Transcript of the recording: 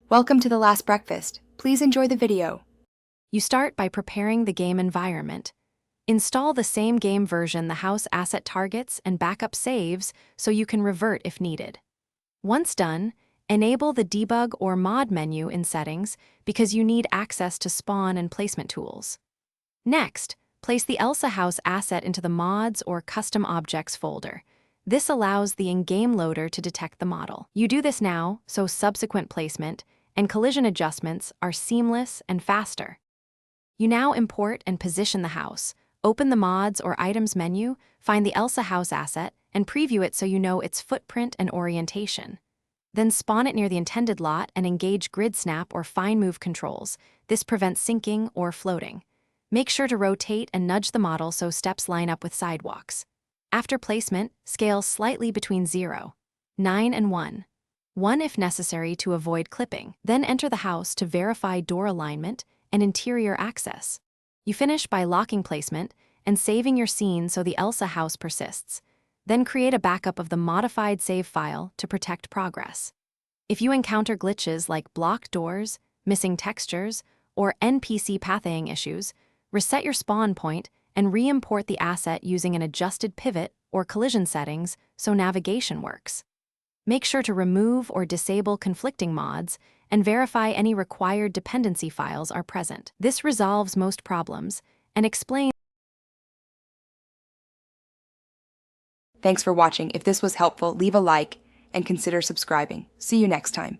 Welcome to the last breakfast. Please enjoy the video. You start by preparing the game environment. Install the same game version the house asset targets and backup saves so you can revert if needed. Once done, enable the debug or mod menu in settings because you need access to spawn and placement tools. Next, place the Elsa House asset into the Mods or Custom Objects folder. This allows the in-game loader to detect the model. You do this now, so subsequent placement and collision adjustments are seamless and faster. You now import and position the house. Open the Mods or Items menu, find the Elsa House asset, and preview it so you know its footprint and orientation. Then spawn it near the intended lot and engage grid snap or fine move controls. This prevents sinking or floating. Make sure to rotate and nudge the model so steps line up with sidewalks. After placement, scale slightly between 0, 9 and 1. 1 if necessary to avoid clipping. Then enter the house to verify door alignment and interior access. You finish by locking placement and saving your scene so the Elsa house persists. Then create a backup of the modified save file to protect progress. If you encounter glitches like blocked doors, missing textures, or NPC pathing issues, reset your spawn point and re-import the asset using an adjusted pivot or collision settings so navigation works. Make sure to remove or disable conflicting mods and verify any required dependency files are present. This resolves most problems and explains. Thanks for watching. If this was helpful, leave a like and consider subscribing. See you next time.